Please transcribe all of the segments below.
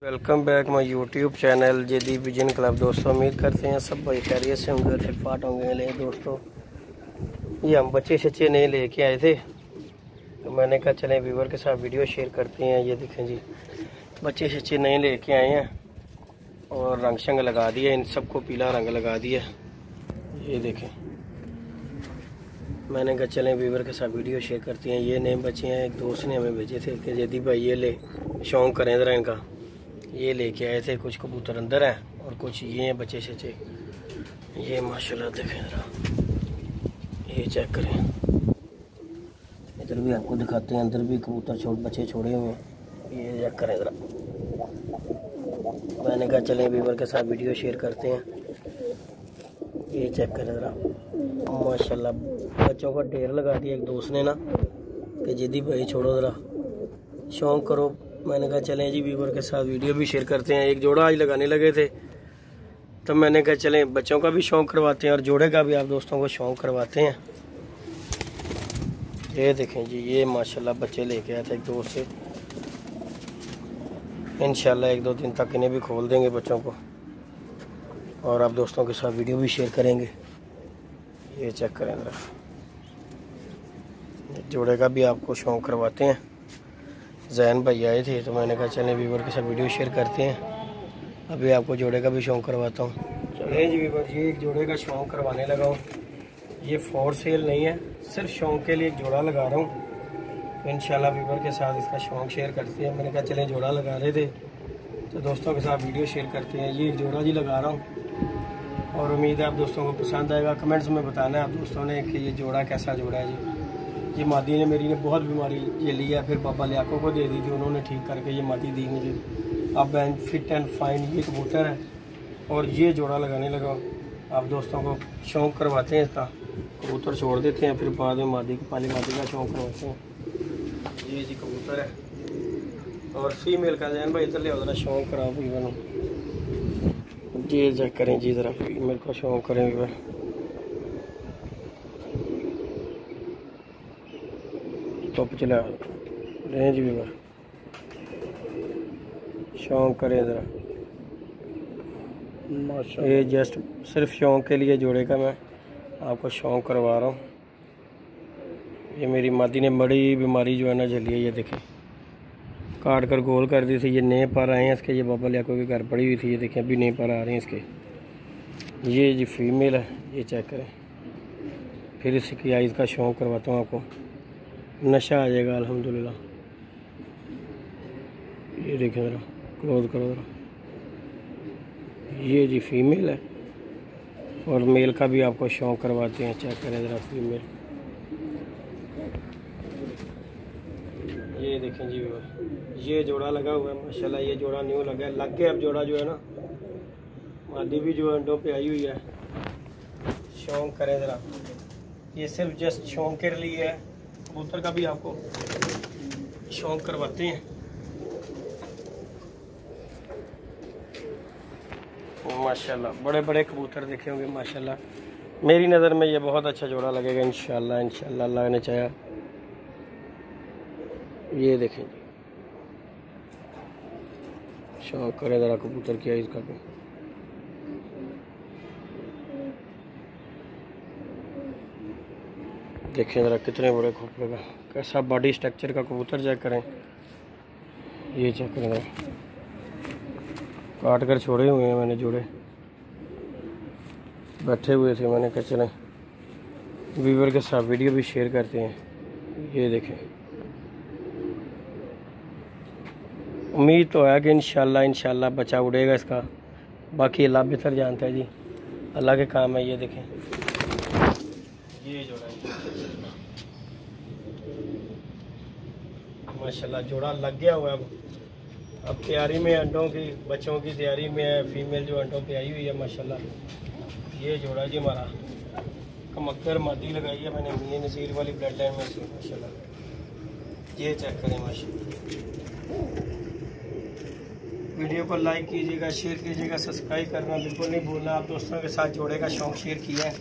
Welcome back my YouTube channel JD vision club. दोस्तों उम्मीद करते हैं सब भाई खैरियत से होंगे और फिटफाट होंगे। ले दोस्तों ये हम बच्चे शच्चे नहीं लेके आए थे तो मैंने कहा चलें व्यूवर के साथ वीडियो शेयर करते हैं। ये देखें जी बच्चे शच्चे नहीं लेके आए हैं और रंग शंग लगा दिया, इन सबको पीला रंग लगा दिया। ये देखें मैंने कहा चलें व्यूवर के साथ वीडियो शेयर करते हैं। ये नए बच्चे हैं, एक दोस्त ने हमें भेजे थे कि जेडी भाई ये ले शौक करें ज़रा इनका। ये लेके आए थे, कुछ कबूतर अंदर हैं और कुछ ये हैं बच्चे शच्चे। ये माशाल्लाह देखें ज़रा, ये चेक करें। इधर भी आपको दिखाते हैं, अंदर भी कबूतर बच्चे छोड़े हुए हैं। ये चेक करें ज़रा। मैंने कहा चलें व्यूवर के साथ वीडियो शेयर करते हैं। ये चेक करें ज़रा, माशाल्लाह बच्चों का ढेर लगा दिया एक दोस्त ने ना कि जेडी भाई छोड़ो ज़रा शौक़ करो। मैंने कहा चलें जी व्यूवर के साथ वीडियो भी शेयर करते हैं। एक जोड़ा आज लगाने लगे थे तब मैंने कहा चलें बच्चों का भी शौक़ करवाते हैं और जोड़े का भी आप दोस्तों को शौक़ करवाते हैं। ये देखें जी, ये माशाल्लाह बच्चे लेके आए थे एक दोस्त से। इंशाल्लाह एक दो दिन तक इन्हें भी खोल देंगे बच्चों को और आप दोस्तों के साथ वीडियो भी शेयर करेंगे। ये चेक करें ज़रा, जोड़े का भी आपको शौक़ करवाते हैं। जैन भाई आए थे तो मैंने कहा चलें व्यूवर के साथ वीडियो शेयर करते हैं। अभी आपको जोड़े का भी शौक़ करवाता हूँ। चलिए जी व्यूवर, ये एक जोड़े का शौक़ करवाने लगा हूँ। ये फॉर सेल नहीं है, सिर्फ शौक़ के लिए एक जोड़ा लगा रहा हूँ। तो इंशाल्लाह व्यूवर के साथ इसका शौक़ शेयर करते हैं। मैंने कहा चलें जोड़ा लगा रहे थे तो दोस्तों के साथ वीडियो शेयर करते हैं। ये एक जोड़ा जी लगा रहा हूँ और उम्मीद है आप दोस्तों को पसंद आएगा। कमेंट्स में बताना है आप दोस्तों ने कि ये जोड़ा कैसा जोड़ा है जी। ये मादी ने मेरी ने बहुत बीमारी ये ली है, फिर बाबा लियाको को दे दी थी, उन्होंने ठीक करके ये मादी दी मुझे। अब फिट एंड फाइन ये कबूतर है और ये जोड़ा लगाने लगा। आप दोस्तों को शौक़ करवाते हैं इसका, कबूतर छोड़ देते हैं फिर बाद में मादी को पाली मादी का शौक़ करवाते हैं। ये जी कबूतर है और फीमेल का जैन भाई इधर ले ज़रा शौक़ करा भी बनूँ। ये चेक करें जी ज़रा, फीमेल का शौक़ करें भी टॉप चला रेंज व्यूवर शौक़ करें ज़रा। ये जस्ट सिर्फ शौक़ के लिए जोड़े का मैं आपको शौक़ करवा रहा हूँ। ये मेरी मादी ने बड़ी बीमारी जो है ना झेली है। ये देखें काट कर गोल कर दी थी। ये नए पर आए हैं इसके, ये बाबा लियाको के घर पड़ी हुई थी। ये देखें अभी नए पर आ रहे हैं इसके। ये जी फीमेल है, ये चेक करें। फिर इसकी आइज़ का शौक़ करवाता हूँ आपको, नशा आ जाएगा अल्हम्दुलिल्लाह। ये देखें ज़रा, क्लोज करो ज़रा। ये जी फीमेल है और मेल का भी आपको शौक़ करवाते हैं। चेक करें ज़रा फीमेल। ये देखें जी ये जोड़ा लगा हुआ है माशाल्लाह। ये जोड़ा न्यू लगा है, लग गया अब जोड़ा जो है ना। मादी भी जो अंडों पे आई हुई है। शौक़ करें ज़रा, ये सिर्फ जस्ट शौक़ के लिए है। कबूतर का भी आपको शौक़ करवाते हैं। माशाल्लाह बड़े बड़े कबूतर देखे होंगे माशाल्लाह। मेरी नज़र में ये बहुत अच्छा जोड़ा लगेगा इंशाल्लाह। इंशाल्लाह अल्लाह ने चाहा। ये देखें जी, शौक़ करें ज़रा कबूतर की आइज़ का भी। देखें ज़रा कितने बड़े खोपड़े का, कैसा बॉडी स्ट्रक्चर का कबूतर चेक करें। ये चेक करें ज़रा, काट कर छोड़े हुए हैं मैंने जोड़े, बैठे हुए थे। मैंने कहा चलें व्यूवर के साथ वीडियो भी शेयर करते हैं। ये देखें, उम्मीद तो है कि इंशाल्लाह बच्चा उड़ेगा इसका। बाकी अल्लाह बेहतर जानता है जी, अल्लाह के काम है। ये देखें ये जोड़ा माशाल्लाह जोड़ा लग गया हुआ है। अब तैयारी में अंडों की, बच्चों की तैयारी में है। फीमेल जो अंडों पे आई हुई है माशाल्लाह। ये जोड़ा जी हमारा कमक्कर मादी लगाई है मैंने मियां नज़ीर वाली ब्लड लाइन में से माशाल्लाह। ये चेक करें माशाल्लाह। वीडियो को लाइक कीजिएगा, शेयर कीजिएगा, सब्सक्राइब करना बिल्कुल नहीं भूलना। आप दोस्तों के साथ जोड़े का शौक़ शेयर किया है।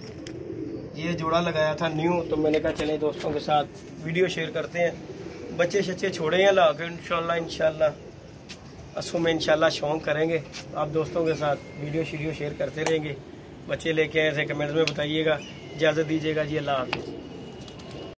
ये जोड़ा लगाया था न्यू तो मैंने कहा चलें दोस्तों के साथ वीडियो शेयर करते हैं। बच्चे शच्चे छोड़े हैं ला के इंशाल्लाह असू में इंशाल्लाह शौक़ करेंगे। आप दोस्तों के साथ वीडियो शेयर करते रहेंगे। बच्चे लेके आए थे, कमेंट्स में बताइएगा। इजाज़त दीजिएगा जी, अल्लाह हाफिज़।